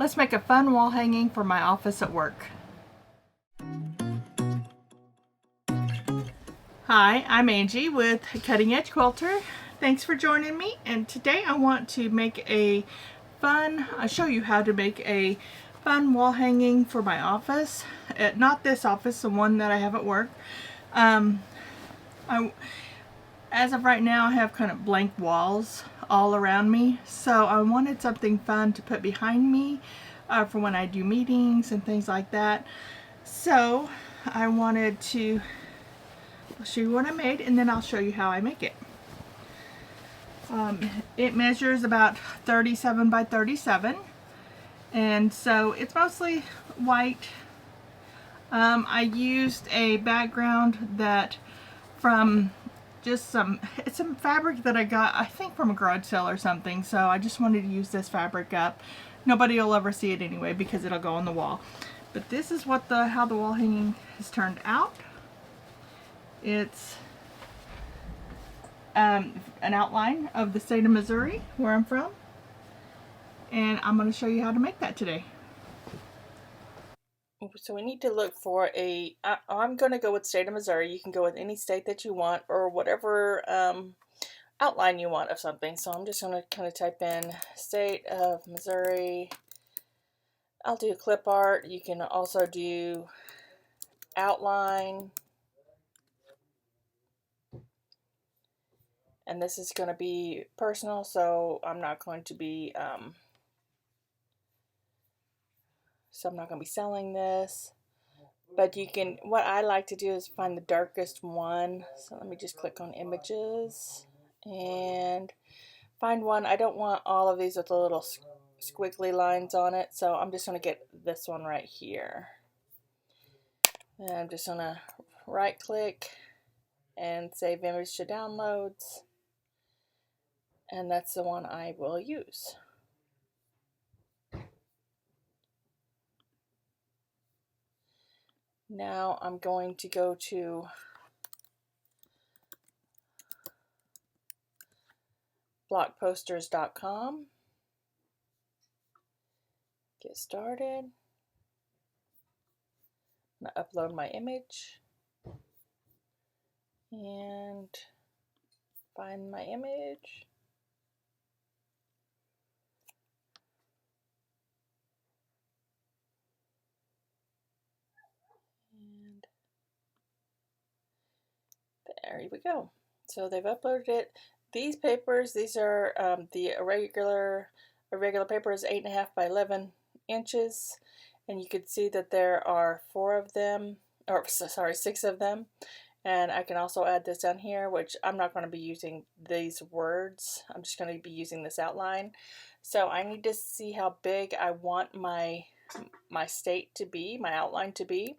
Let's make a fun wall hanging for my office at work. Hi, I'm Angie with Cutting Edge Quilter. Thanks for joining me, and today I want to make a I'll show you how to make a fun wall hanging for my office. Not this office, the one that I have at work. As of right now, I have kind of blank walls all around me, so I wanted something fun to put behind me for when I do meetings and things like that. So I wanted to show you what I made, and then I'll show you how I make it. It measures about 37 by 37, and so it's mostly white. I used a background that from just some fabric that I got, I think, from a garage sale or something, so I just wanted to use this fabric up. Nobody will ever see it anyway because it'll go on the wall. But this is what how the wall hanging has turned out. It's an outline of the state of Missouri, where I'm from, and I'm going to show you how to make that today. So we need to look for I'm going to go with state of Missouri. You can go with any state that you want, or whatever outline you want of something. So I'm just going to kind of type in state of Missouri. I'll do clip art. You can also do outline. And this is going to be personal, so I'm not going to be selling this. But you can, what I like to do is find the darkest one. So let me just click on images and find one. I don't want all of these with the little squiggly lines on it, so I'm just going to get this one right here. And I'm just going to right click and save image to downloads. And that's the one I will use. Now I'm going to go to blockposters.com. Get started. I'm going to upload my image and find my image. And there we go. So they've uploaded it. These papers, these are the irregular paper is 8.5 by 11 inches, and you can see that there are 6 of them. And I can also add this down here, which I'm not going to be using these words. I'm just going to be using this outline. So I need to see how big I want my state to be, my outline to be.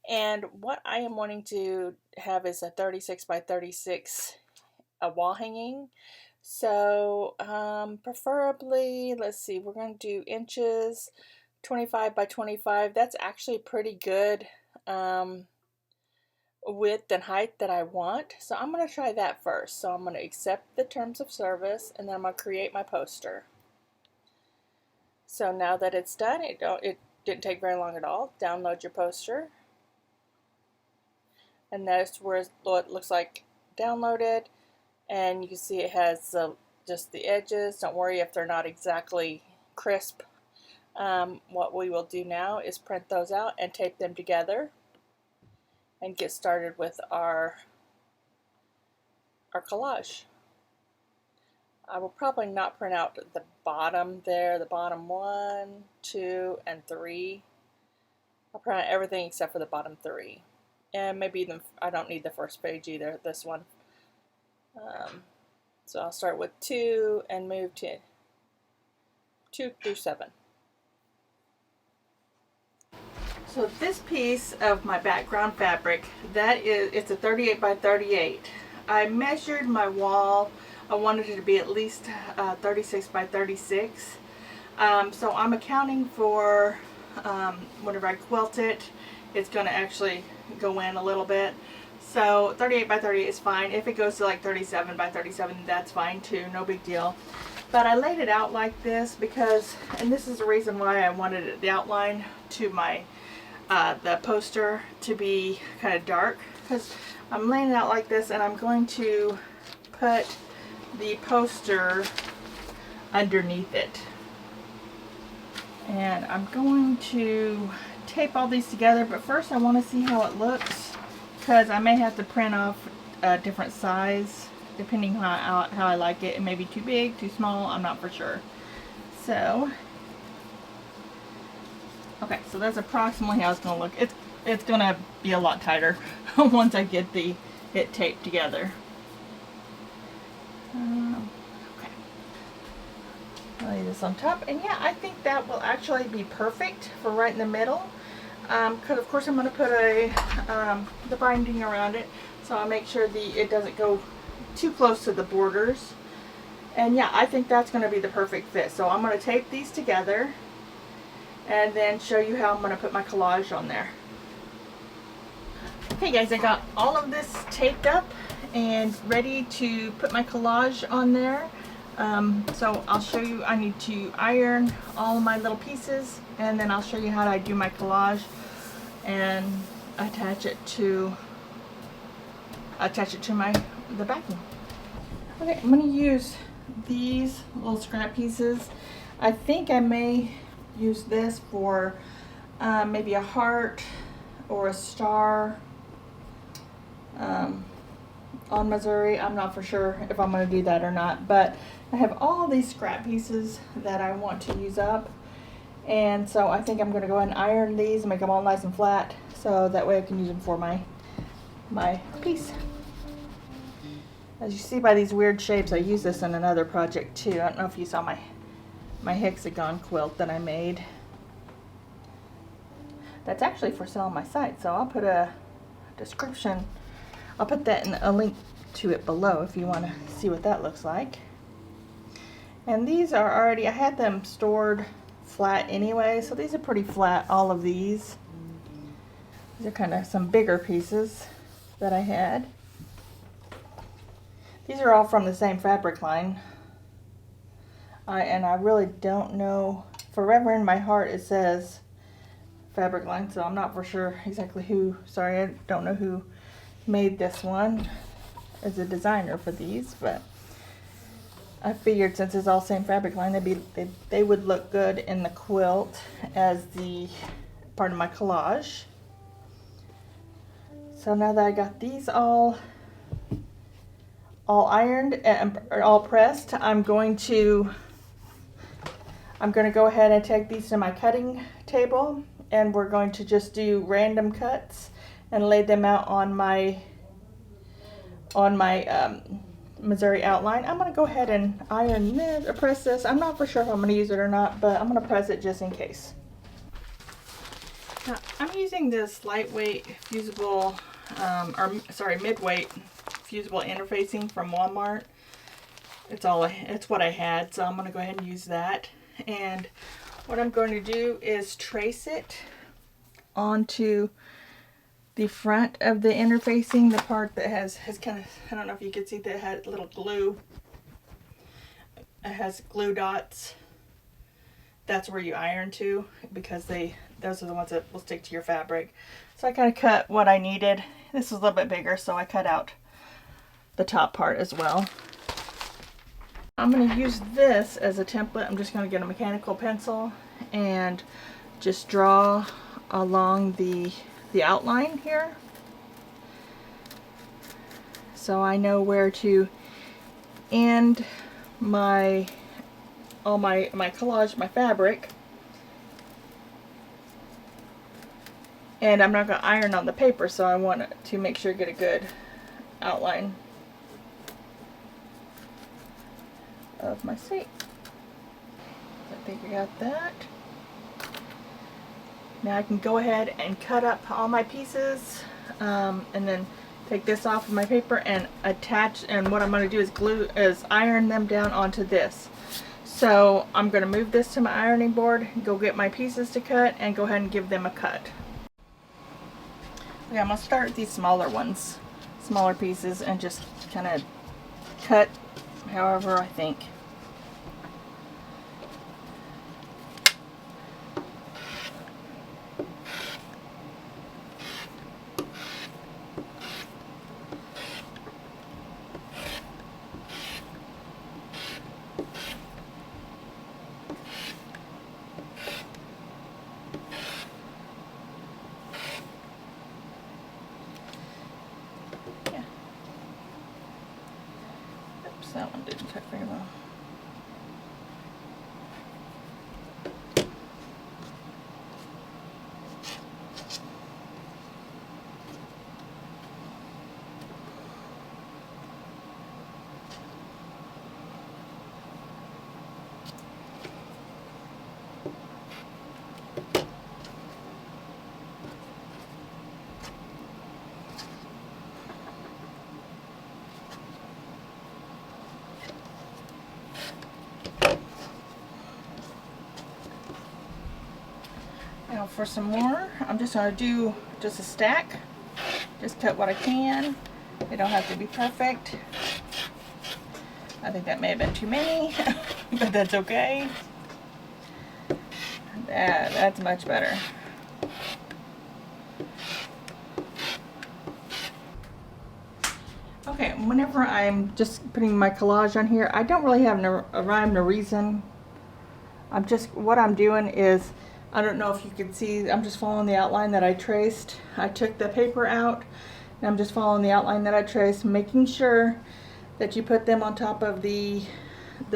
And what I am wanting to have is a 36 by 36 wall hanging. So preferably, let's see, we're going to do inches, 25 by 25. That's actually pretty good width and height that I want. So I'm going to try that first. So I'm going to accept the terms of service, and then I'm going to create my poster. So now that it's done, it didn't take very long at all. Download your poster. And that's where it looks like downloaded. And you can see it has just the edges. Don't worry if they're not exactly crisp. What we will do now is print those out and tape them together and get started with our collage. I will probably not print out the bottom there, the bottom 1, 2, and 3. I'll print out everything except for the bottom 3. And maybe I don't need the first page either, this one. So I'll start with 2 and move to 2 through 7. So this piece of my background fabric, it's a 38 by 38. I measured my wall. I wanted it to be at least 36 by 36. So I'm accounting for whenever I quilt it, it's going to actually go in a little bit. So 38 by 38 is fine. If it goes to like 37 by 37, that's fine too, no big deal. But I laid it out like this because, and this is the reason why I wanted the outline to my the poster to be kind of dark, because I'm laying it out like this, and I'm going to put the poster underneath it. And I'm going to tape all these together, but first I want to see how it looks, because I may have to print off a different size depending how I like it. It may be too big, too small, I'm not for sure. So, okay, so that's approximately how it's going to look. It's going to be a lot tighter once I get it taped together. Okay. Lay this on top, and yeah, I think that will actually be perfect for right in the middle. Because of course I'm going to put the binding around it, so I'll make sure it doesn't go too close to the borders. And yeah, I think that's going to be the perfect fit. So I'm going to tape these together and then show you how I'm going to put my collage on there. Okay guys, I got all of this taped up and ready to put my collage on there. So I'll show you, I need to iron all of my little pieces, and then I'll show you how I do my collage and attach it to the backing. Okay, I'm going to use these little scrap pieces. I think I may use this for maybe a heart or a star on Missouri. I'm not for sure if I'm going to do that or not, but I have all these scrap pieces that I want to use up, and so I think I'm going to go ahead and iron these and make them all nice and flat, so that way I can use them for my piece. As you see by these weird shapes, I use this in another project too. I don't know if you saw my hexagon quilt that I made. That's actually for sale on my site, so I'll put a description. I'll put that in a link to it below if you want to see what that looks like. And these are already, I had them stored flat anyway, so these are pretty flat, all of these. These are kind of some bigger pieces that I had. These are all from the same fabric line. And I really don't know, forever in my heart it says fabric line, so I'm not for sure exactly who, sorry, I don't know who made this one as a designer for these, but I figured since it's all same fabric line, they would look good in the quilt as the part of my collage. So now that I got these all ironed and all pressed, I'm going to go ahead and take these to my cutting table, and we're going to just do random cuts and lay them out on my Missouri outline. I'm going to go ahead and iron this or press this. I'm not for sure if I'm going to use it or not, but I'm going to press it just in case. Now, I'm using this lightweight fusible, midweight fusible interfacing from Walmart. It's what I had, so I'm going to go ahead and use that. And what I'm going to do is trace it onto the front of the interfacing, the part that has kind of, I don't know if you can see that it had little glue. It has glue dots. That's where you iron to, because those are the ones that will stick to your fabric. So I kind of cut what I needed. This was a little bit bigger, so I cut out the top part as well. I'm going to use this as a template. I'm just going to get a mechanical pencil and just draw along the outline here, so I know where to end my collage, my fabric. And I'm not going to iron on the paper, so I want to make sure I get a good outline of my shape. I think I got that. Now I can go ahead and cut up all my pieces, and then take this off of my paper and attach, and what I'm going to do is iron them down onto this. So I'm going to move this to my ironing board, go get my pieces to cut, and go ahead and give them a cut. Okay, I'm going to start with these smaller ones, smaller pieces, and just kind of cut however I think. That one didn't cut very well. Now for some more, I'm just going to do just a stack. Just cut what I can. They don't have to be perfect. I think that may have been too many, but that's okay. That's much better. Okay, whenever I'm just putting my collage on here, I don't really have a rhyme or reason. What I'm doing is, I don't know if you can see, I'm just following the outline that I traced. I took the paper out, and I'm just following the outline that I traced, making sure that you put them on top of the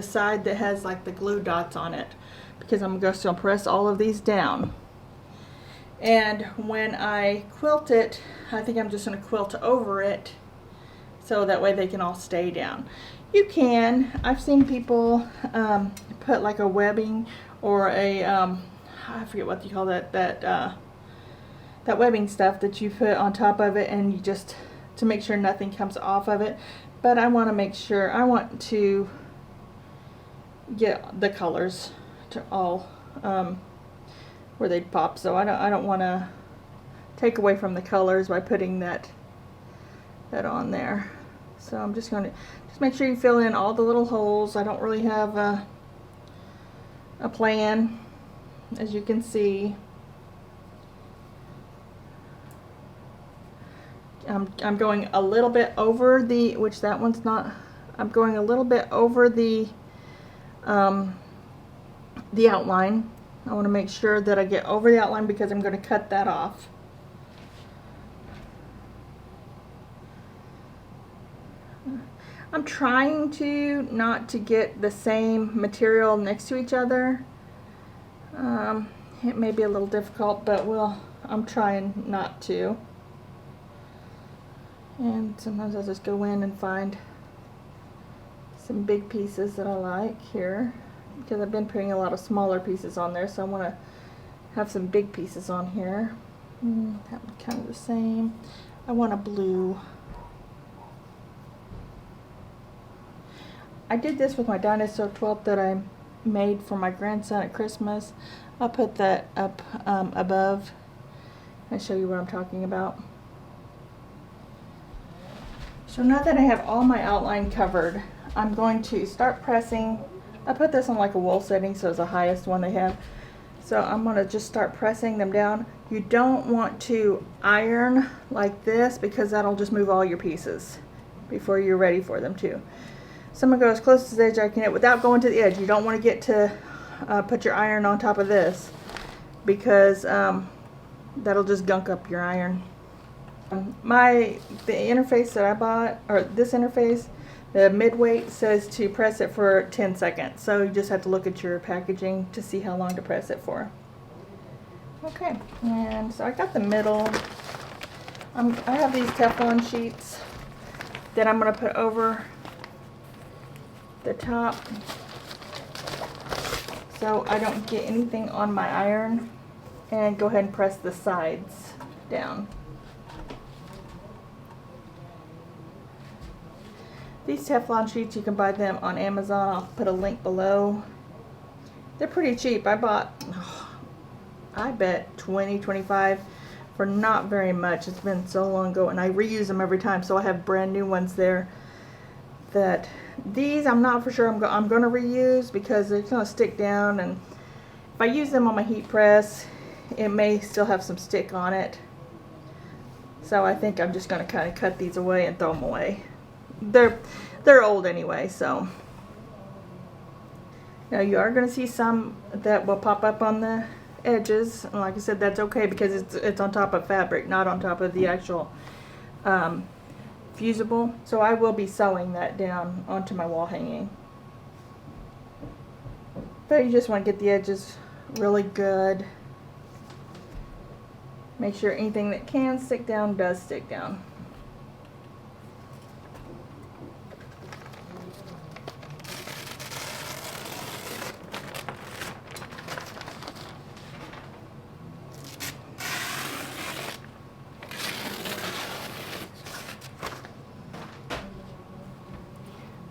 side that has like the glue dots on it, because I'm going to press all of these down. And when I quilt it, I think I'm just going to quilt over it, so that way they can all stay down. You can, I've seen people put like a webbing or a, I forget what you call that webbing stuff that you put on top of it, and you just, to make sure nothing comes off of it. But I want to make sure, I want to get the colors to all where they pop, so I don't want to take away from the colors by putting that on there. So I'm just going to make sure you fill in all the little holes. I don't really have a plan, as you can see. I'm going a little bit over the, which that one's not, I'm going a little bit over the outline. I want to make sure that I get over the outline because I'm going to cut that off. I'm trying to not to get the same material next to each other. It may be a little difficult, but I'm trying not to. And sometimes I just go in and find some big pieces that I like here, because I've been putting a lot of smaller pieces on there, so I want to have some big pieces on here. That one kind of the same. I want a blue. I did this with my dinosaur quilt that I made for my grandson at Christmas. I'll put that up above and show you what I'm talking about. So now that I have all my outline covered, I'm going to start pressing. I put this on like a wool setting, so it's the highest one they have. So I'm going to just start pressing them down. You don't want to iron like this, because that'll just move all your pieces before you're ready for them to. So I'm going to go as close to the edge I can get without going to the edge. You don't want to get to put your iron on top of this, because that'll just gunk up your iron. The interface that I bought, or this interface, the mid-weight says to press it for 10 seconds. So you just have to look at your packaging to see how long to press it for. Okay, and so I got the middle. I have these Teflon sheets that I'm going to put over the top, so I don't get anything on my iron, and go ahead and press the sides down. These Teflon sheets, you can buy them on Amazon. I'll put a link below. They're pretty cheap. I bought, I bet 20, 25 for not very much. It's been so long ago, and I reuse them every time, so I have brand new ones there. That these I'm not for sure I'm going to reuse, because they're going to stick down, and if I use them on my heat press, it may still have some stick on it. So I think I'm just going to kind of cut these away and throw them away. They're old anyway, so. Now you are going to see some that will pop up on the edges, and like I said, that's okay, because it's on top of fabric, not on top of the actual fusible. So I will be sewing that down onto my wall hanging. But you just want to get the edges really good. Make sure anything that can stick down does stick down.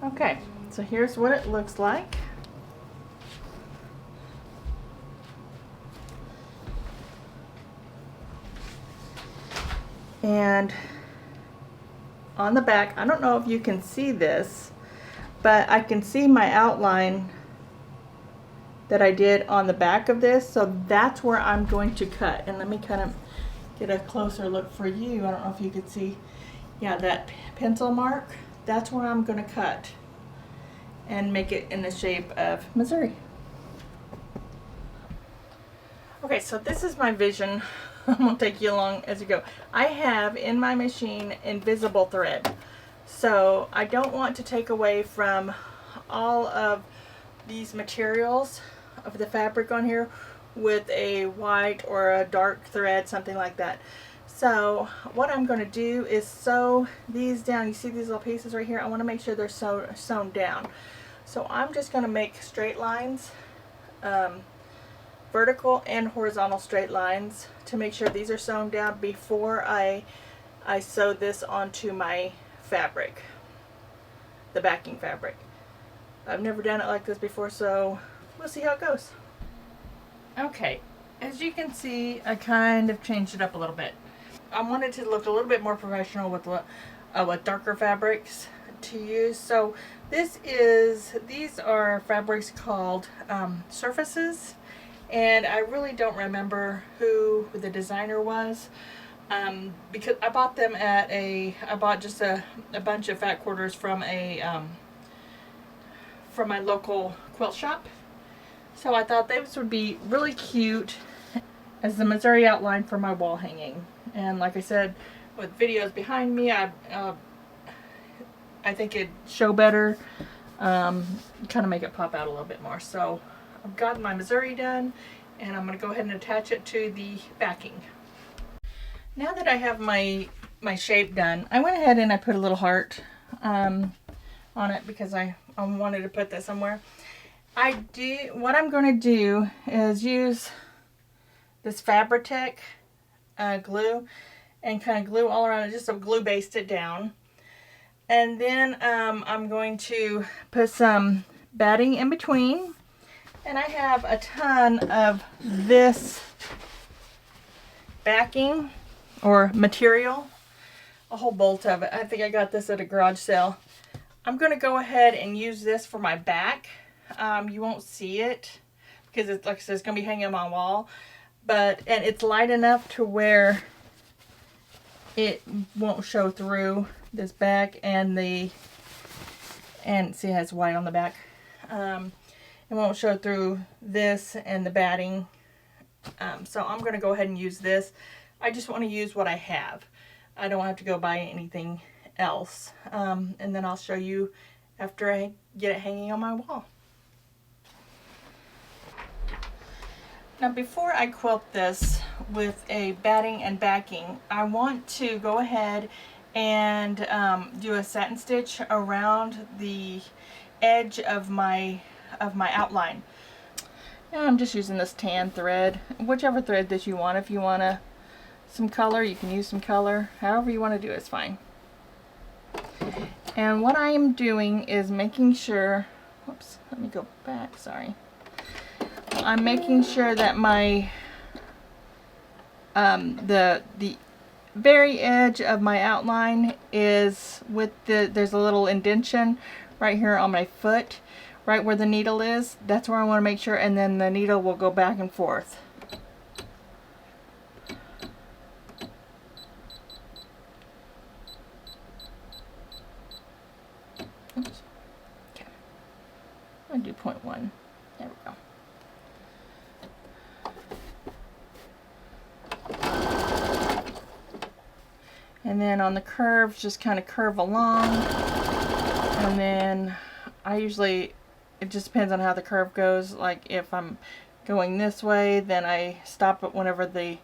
Okay, so here's what it looks like. And on the back, I don't know if you can see this, but I can see my outline that I did on the back of this, so that's where I'm going to cut. And let me kind of get a closer look for you. I don't know if you could see, yeah, that pencil mark. That's where I'm going to cut and make it in the shape of Missouri. Okay, so this is my vision. I'm going to take you along as you go. I have in my machine invisible thread, so I don't want to take away from all of these materials of the fabric on here with a white or a dark thread, something like that. So what I'm going to do is sew these down. You see these little pieces right here? I want to make sure they're sewn down. So I'm just going to make straight lines, vertical and horizontal straight lines, to make sure these are sewn down before I sew this onto my fabric, the backing fabric. I've never done it like this before, so we'll see how it goes. Okay, as you can see, I kind of changed it up a little bit. I wanted to look a little bit more professional with darker fabrics to use. So these are fabrics called surfaces, and I really don't remember who the designer was, because I bought them I bought just a bunch of fat quarters from my local quilt shop. So I thought these would be really cute as the Missouri outline for my wall hanging. And like I said, with videos behind me, I think it'd show better, kind of make it pop out a little bit more. So I've got my Missouri done, and I'm going to go ahead and attach it to the backing. Now that I have my shape done, I went ahead and I put a little heart on it because I wanted to put that somewhere. What I'm going to do is use this Fabri-Tac glue and kind of glue all around it, just to glue baste it down. And then I'm going to put some batting in between. And I have a ton of this backing or material, a whole bolt of it. I think I got this at a garage sale. I'm going to go ahead and use this for my back. You won't see it because it's, like I said, it's going to be hanging on my wall. And it's light enough to where it won't show through this back and see it has white on the back. It won't show through this and the batting. So I'm going to go ahead and use this. I just want to use what I have. I don't have to go buy anything else. And then I'll show you after I get it hanging on my wall. Now before I quilt this with a batting and backing, I want to go ahead and do a satin stitch around the edge of my outline. Now I'm just using this tan thread, whichever thread that you want. If you want some color, you can use some color. However you want to do it is fine. And what I am doing is making sure, whoops, let me go back, sorry. I'm making sure that my the very edge of my outline is with there's a little indentation right here on my foot, right where the needle is. That's where I want to make sure, and then the needle will go back and forth. Oops. Okay. I'm going to do 0.1. There we go. And then on the curves, just kind of curve along. And then I usually, it just depends on how the curve goes. Like if I'm going this way, then I stop it whenever the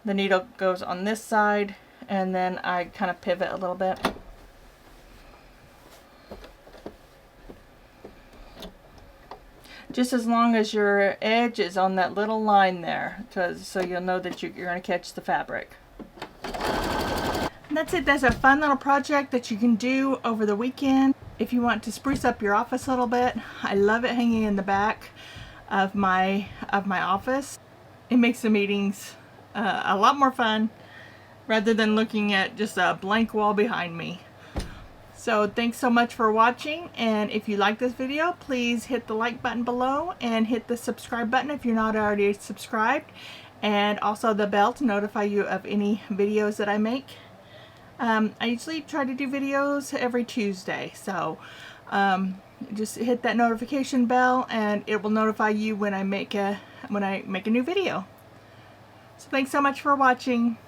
needle goes on this side, and then I kind of pivot a little bit. Just as long as your edge is on that little line there, so you'll know that you're going to catch the fabric. And that's it. That's a fun little project that you can do over the weekend if you want to spruce up your office a little bit. I love it hanging in the back of my office. It makes the meetings a lot more fun rather than looking at just a blank wall behind me. So thanks so much for watching, and if you like this video, please hit the like button below and hit the subscribe button if you're not already subscribed, and also the bell to notify you of any videos that I make. I usually try to do videos every Tuesday, so just hit that notification bell and it will notify you when I make a new video. So thanks so much for watching.